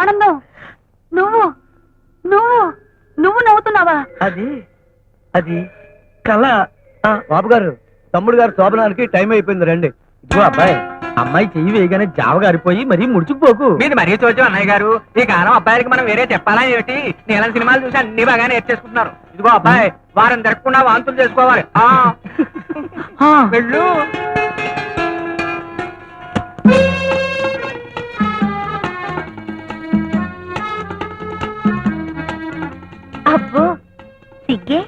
ఆనందం, నువ్వు నువ్వు నువ్వు నవ్వుతున్నావా? అది అది కళ. బాబు గారు, తమ్ముడు గారు శోభనానికి టైం అయిపోయింది, రండి. ఇదిగో అబ్బాయి, అమ్మాయి చెయ్యి వేయగానే జావ గారిపోయి మరీ ముడుచుకుపోకు. మీది మరీ చూచు అన్నయ్య గారు. ఈ కాలం అబ్బాయిలకి మనం వేరే చెప్పాలా ఏమిటి? నీలం సినిమాలు చూసి అన్ని బాగా నేర్చేసుకుంటున్నారు. ఇదిగో అబ్బాయి, వారం తిరగకుండా వాంతులు చేసుకోవాలి. వెళ్ళు. అబ్బో సిగ్గే.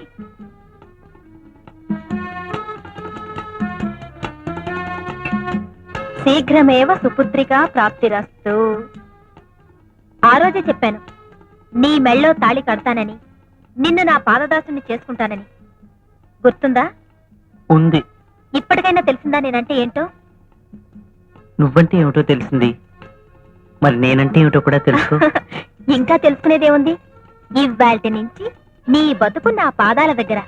శీఘ్రమేవ సుపుత్రికా ప్రాప్తిరస్తు. ఆ రోజే చెప్పాను, నీ మెళ్ళో తాళి కడతానని, నిన్ను నా పాదదాసుని చేసుకుంటానని. గుర్తుందా? ఉంది. ఇప్పటికైనా తెలిసిందా నేనంటే ఏంటో? నువ్వంటే ఏమిటో తెలిసింది, మరి నేనంటే ఏమిటో కూడా తెలుసు. ఇంకా తెలుసుకునేదేముంది? ఇవాల్టి నుంచి నీ బతుకు నా పాదాల దగ్గర.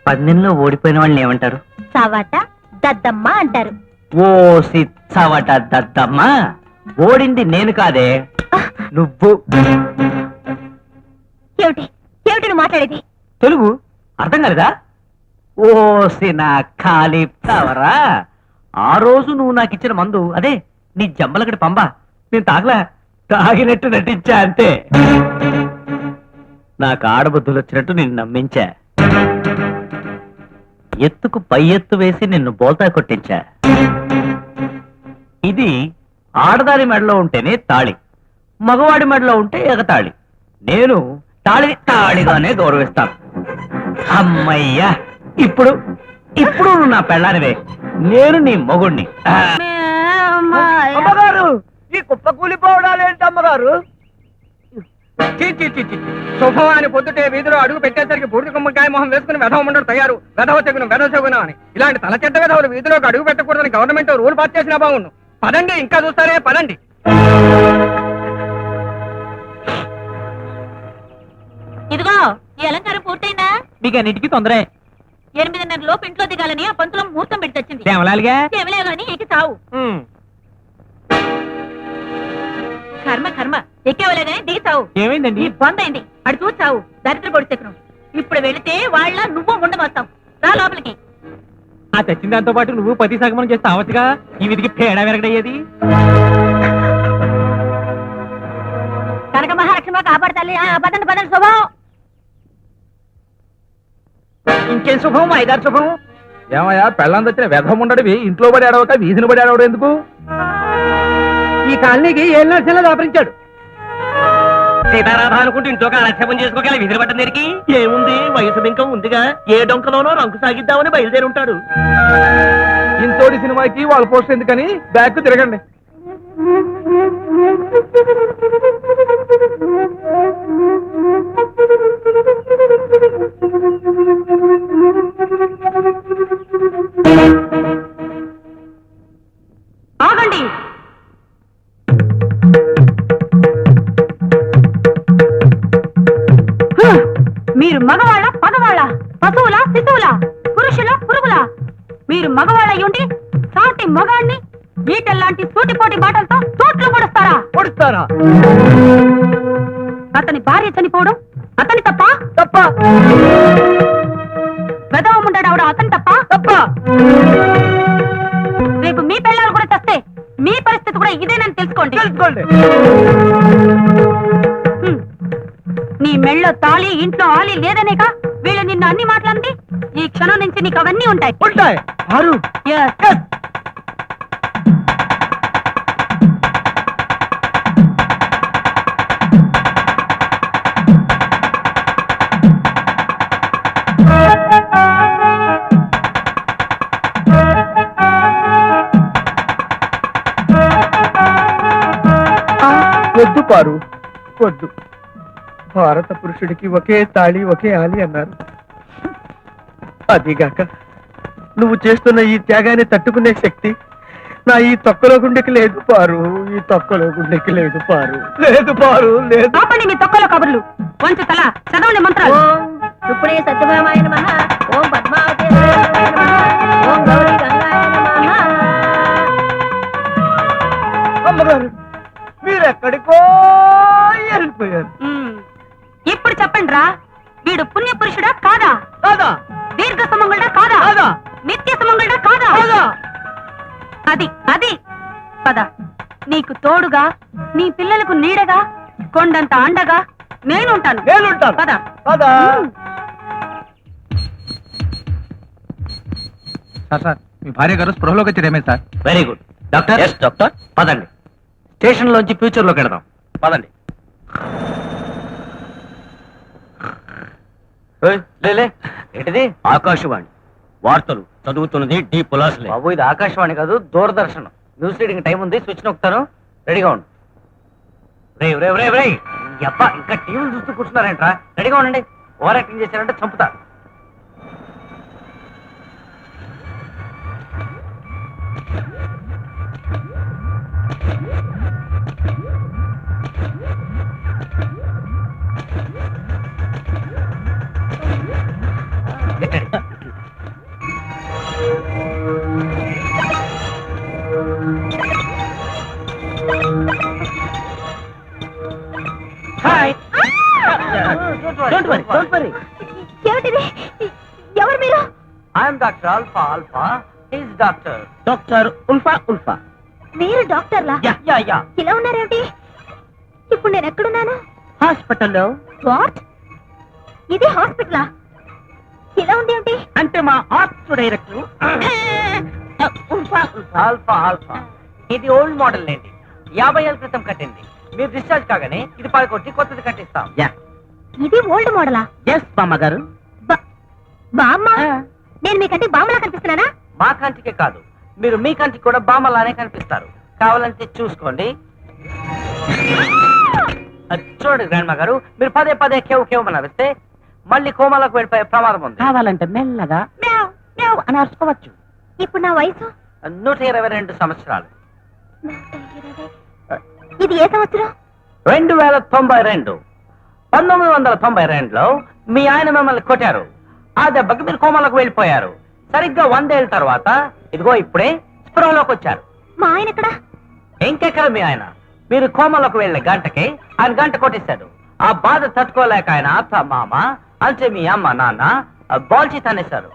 పందెంలో ఓడిపోయిన వాళ్ళని ఏమంటారు? సవాట దద్దమ్మ అంటారు. ఓ సిచ్చవట దద్దమ్మ, ఓడింది నేను కాదే, నువ్వు. ఏమిటి ఏమిటి నువ్వు మాట్లాడేది? తెలుగు అర్థం కలదా? ఓ సినా ఖాళీ తవరా, ఆ రోజు నువ్వు నాకు ఇచ్చిన మందు, అదే నీ జంబలకడి పంబ, నేను తాగలా, తాగినట్టు నటించా అంతే. నాకు ఆడబుద్ధులు వచ్చినట్టు నిన్ను నమ్మించా, ఎత్తుకు పై ఎత్తు వేసి నిన్ను బోల్తా కొట్టించా. ఇది ఆడదాని మెడలో ఉంటేనే తాళి, మగవాడి మెడలో ఉంటే ఎగతాళి. నేను తాళిని తాళిగానే గౌరవిస్తాను. అమ్మయ్యా, ఇప్పుడు ఇప్పుడు నువ్వు నా పెళ్ళానివే, నేను నీ మొగుణ్ణి. అమ్మగారు, ఈ కుప్ప కూలిపోవడాలేంటి అమ్మగారు? శుభం అని పొద్దుటే వీధిలో అడుగు పెట్టేసరికి బూడిద గుమ్మకాయ మొహం వేసుకుని వెధవ ఉండడు తయారు, వెధవ చెగును అని. ఇలాంటి తల చెడ్డ వెధవలు వీధిలోకి అడుగు పెట్టకూడదని గవర్నమెంట్ రూల్ పాస్ చేసినా బాగుండు. పదండి, ఇంకా చూస్తారే, పదండి. ఇదిగో ఈ అలంకారం పూర్తయిందా? మీకు అన్నిటికీ తొందరే. 8:30 లోపు ఇంట్లో దిగాలని ఆ పంతులో ముహూర్తం పెట్టి వచ్చింది. దేవలాలిగా కేవలే గాని ఎక్కి తావు. కర్మ కర్మ, ఎక్కేవలే గాని దిగి తావు. ఏమైందండి? ఈ బందైంది, అడు చూసి తావు. దరిద్ర పొడిచెక్కను. ఇప్పుడు వెళితే వాళ్ళ నువ్వు ఉండమొస్తావు. రా లోపలికి. ఆ తెచ్చిన దాంతో పాటు నువ్వు పతి సగమనం చేస్తే అవచ్చుగా, ఈ విధికి పేడ వెరగడయ్యేది. కనక మహాలక్ష్మి కాపాడతాలి. పదండి పదండి, శుభం. ఇంకేం శుభం, ఐదారు శుభం. ఏమయ్యా, పెళ్ళం తెచ్చిన వెధం ఉండడివి ఇంట్లో పడి ఆడవక వీధిని పడి ఆడవడం ఎందుకు? ఈ కాలనీకి ఏళ్ళ నడిచేలా దాపరించాడు. సీతారాధ అనుకుంటూ ఇంట్లోకి ఆలస్యం చేసుకోగల విధులు పట్టం దగ్గరికి ఏముంది, వయసు బింకం ఉందిగా, ఏ డొంకలోనో రంకు సాగిద్దామని బయలుదేరి ఉంటాడు. ఇంతోటి సినిమాకి వాళ్ళ పోస్ట్ ఎందుకని బ్యాక్ తిరగండి. ఆగండి. మీరు మగవాళ్ళ పగవాళ్ళ, పశువుల శిశువుల, పురుషుల పురుగుల? మీరు మగవాళ్ళ ఉండి సాటి మగాన్ని ఈటల్లాంటి సూటిపోటి మాటలతో చోట్లు పొడుస్తారా? అతని భార్య చనిపోవడం అతని తప్ప? వెధవ ఉండడావిడ అతని తప్ప? రేపు మీ పిల్లలు కూడా చస్తే మీ పరిస్థితి కూడా ఇదేనని తెలుసుకోండి. నీ మెళ్ళో తాళి, ఇంట్లో ఆలి లేదనేగా వీళ్ళు నిన్ను అన్ని మాట్లాడింది. ఈ క్షణం నుంచి నీకు అవన్నీ ఉంటాయి. వద్దు పారు, వద్దు. భారత పురుషుడికి ఒకే తాళి ఒకే ఆలి అన్నారు. అదిగాక నువ్వు చేస్తున్న ఈ త్యాగాన్ని తట్టుకునే శక్తి నా ఈ తొక్కలో గుండెకి లేదు పారు, ఈ తొక్కలో గుండెకి లేదు పారు, లేదు పారు, లేదు. ఆపండి మీ తొక్కలో కబుర్లు. వంచు తల, చదవండి మంత్రాలు. ఇప్పుడే సత్యభామాయ నమః, ఓం పద్మావతి నమః, ఓం గౌరీ గంగాయ నమః. అమ్మగారు మీరెక్కడికో వెళ్ళిపోయారు. ఇప్పుడు చెప్పండి రా, వీడు పుణ్య పురుషుడా కాదా? కాదా? దీర్ఘ సుమంగళుడా కాదా? కాదా? నిత్య సుమంగళుడా కాదా? కాదా? అది అది పద, నీకు తోడుగా, నీ పిల్లలకు నీడగా, కొండంత అండగా నేనుంటాను. నేనుంటాను. పద. కాదా? సార్ మీ భార్య గారు స్పృహలోకి వచ్చారేమే sir? Very good doctor. Yes doctor. పదండి, స్టేషన్ లోంచి ఫ్యూచర్ లోకి వెళదాం. పదండి. ఏయ్, లే. ఏంటిది? ఆకాశవాణి వార్తలు చదువుతున్నది డి పులాసులే. బాబు ఇది ఆకాశవాణి కాదు, దూరదర్శన్. న్యూస్ రీడింగ్ టైం ఉంది, స్విచ్ నొక్కుతాను, రెడీగా ఉండు. రే అబ్బా, ఇంకా టీవీలు చూస్తూ కూర్చున్నారేంట్రా? రెడీగా ఉండండి. ఓవర్ యాక్టింగ్ చేశారంటే చంపుతా. హాయ్. Don't worry. ఏమిటిది? ఎవరు మీరు? I'm doctor alpha. Is doctor ULFA. మీరు డాక్టర్లా? యా. ఇలా ఉన్నారేమిటి? ఇప్పుడు నేను ఎక్కడున్నాను? హాస్పిటల్లో. వాట్? ఇది హాస్పిటలా? ఇలా ఉంది ఏమిటి? అంటే మా ఆర్ట్స్ డైరెక్టర్ ఆల్ఫా. ఇది ఓల్డ్ మోడల్ లేండి, 50 ఏళ్ళ క్రితం కట్టింది. మీరు డిశ్చార్జ్ కాగానే ఇది పడకొట్టి కొత్తది కట్టిస్తాం. ఇది ఓల్డ్ మోడలా? ఎస్ బామ్మగారు. బామ్మ? నేను మీకంటే బామ్మలా కనిపిస్తున్నానా? మా కంటికే కాదు, మీరు మీ కంటికి కూడా బామ్మలానే కనిపిస్తారు. కావాలంటే చూసుకోండి. చూడండి గ్రాండ్ మా గారు, మీరు పదే కేవ్ నడిస్తే మళ్ళీ కోమాలకు వెళ్ళిపోయే ప్రమాదం ఉంది. కావాలంటే మెల్లగా అని అరుచుకోవచ్చు. ఇప్పుడు నా వయసు 122 సంవత్సరాలు. 120. ఇది ఏ సంవత్సరం? 2092. 1992లో మీ ఆయన మిమ్మల్ని కొట్టారు. ఆ దెబ్బకి మీరు కోమాలకు వెళ్ళిపోయారు. సరిగ్గా 100 ఏళ్ళ తర్వాత ఇదిగో ఇప్పుడే స్పృహలోకి వచ్చారు. మా ఆయన ఎక్కడ? ఇంకెక్కడ మీ ఆయన? మీరు కోమలోకి వెళ్ళే గంటకి ఆయన గంట కొట్టేశాడు. ఆ బాధ తట్టుకోలేక ఆయన అత్త మామ అంటే మీ అమ్మ నాన్న బాల్చి తనేశారు.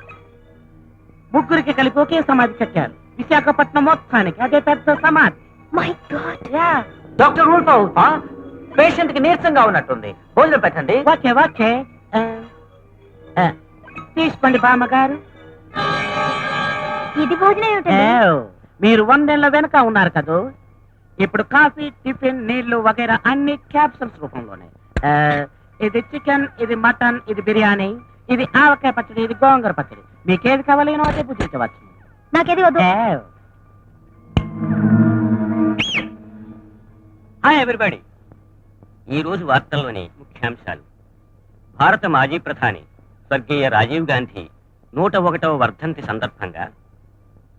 ముగ్గురికి కలిపి ఒకే సమాధి కట్టారు. విశాఖపట్నం మొత్తానికి అదే పెద్ద సమాధి. My God. Doctor ULFA patient కి నీరసంగా ఉన్నట్టుంది, భోజనం పెట్టండి. ఓకే. తీసుకోండి బామ్మగారు. ఇది భోజనం ఏమిటండి? మీరు 100 ఏళ్ల వెనక ఉన్నారు కదా, ఇప్పుడు కాఫీ, టిఫిన్, నీళ్లు వగైరా అన్ని క్యాప్సూల్స్ రూపంలోనే. ఇది చికెన్, ఇది మటన్, ఇది బిర్యానీ, ఇది ఆవకాయ పచ్చడి, ఇది గోంగూర పచ్చడి. మీకేది కావాలి అదే పూజించవచ్చు. నాకేది వద్దు. Hi everybody. ఈ రోజు వార్తల్లోని ముఖ్యాంశాలు. భారత మాజీ ప్రధాని స్వర్గీయ రాజీవ్ గాంధీ 101వ వర్ధంతి సందర్భంగా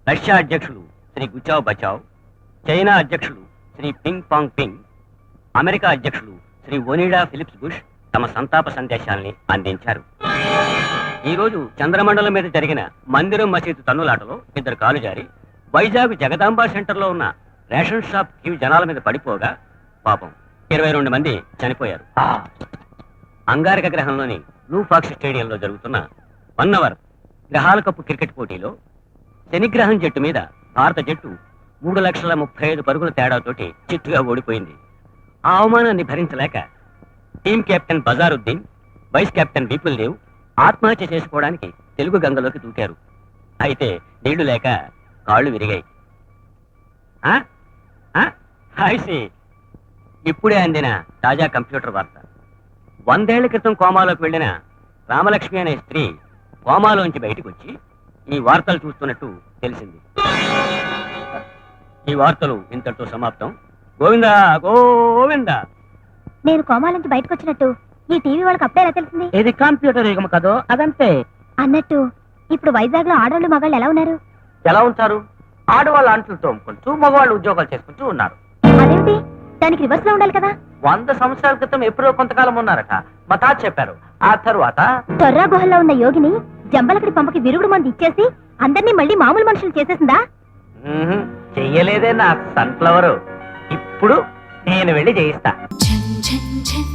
రష్యా అధ్యక్షులు శ్రీ గుచావ్ బచావ్, చైనా అధ్యక్షులు శ్రీ పింగ్ పాంగ్ పింగ్, అమెరికా అధ్యక్షులు శ్రీ ఒనిడా ఫిలిప్స్ బుష్ తమ సంతాప సందేశాల్ని అందించారు. ఈ రోజు చంద్రమండలం మీద జరిగిన మందిరం మసీదు తన్నులాటలో 2 కాలు జారి వైజాగ్ జగదాంబ సెంటర్లో ఉన్న రేషన్ షాప్ క్యూ జనాల మీద పడిపోగా పాపం 22 మంది చనిపోయారు. అంగారక గ్రహంలోని బ్లూ ఫాక్స్ స్టేడియంలో జరుగుతున్న 1 అవర్ గ్రహాల కప్పు క్రికెట్ పోటీలో శనిగ్రహం జట్టు మీద భారత జట్టు 3,35,000 పరుగుల తేడాతోటి చిత్తుగా ఓడిపోయింది. ఆ అవమానాన్ని భరించలేక team captain Bazaruddin, vice captain Vipul Dev ఆత్మహత్య చేసుకోవడానికి తెలుగు గంగలోకి దూకారు. అయితే నీళ్లు లేక కాళ్ళు విరిగాయి. ఇప్పుడే అందిన తాజా కంప్యూటర్ వార్త. 100 ఏళ్ల క్రితం కోమాలోకి వెళ్లిన రామలక్ష్మి అనే స్త్రీ కోమాలోంచి బయటకు వచ్చి ఈ వార్తలు చూస్తున్నట్టు తెలిసింది. ఈ వార్తలు ఇంతటితో సమాప్తం. గోవిందా గోవిందా. నేను కోమాల నుంచి బయటకు వచ్చినట్టు ఈ టీవీ వాళ్ళకి అప్పుడే ఎలా తెలిసింది? ఇది కంప్యూటర్ యుగం కదో, అదంతే. అన్నట్టు ఇప్పుడు వైజాగ్ లో ఆడవాళ్ళు మగాళ్ళు ఎలా ఉన్నారు? ఎలా ఉంటారు? ఆడవాళ్ళు అంట్లు తోముకుంటూ మగవాళ్ళు ఉద్యోగాలు చేసుకుంటూ ఉన్నారు. అదేంటి? దానికి రివర్స్ లో ఉండాలి కదా. 100 సంవత్సరాల క్రితం ఎప్పుడో కొంతకాలం ఉన్నారట, మా తాత చెప్పారు. ఆ తరువాత తొర్రా గుహల్లో ఉన్న యోగిని జంబలకడి పంపకి విరుగుడు మంది ఇచ్చేసి అందరినీ మళ్ళీ మామూలు మనుషులు చేసేసిందా? చెయ్యలేదే నా సన్ఫ్లవర్. ఇప్పుడు నేను వెళ్ళి చేయిస్తా. ఛన్ ఛన్ ఛన్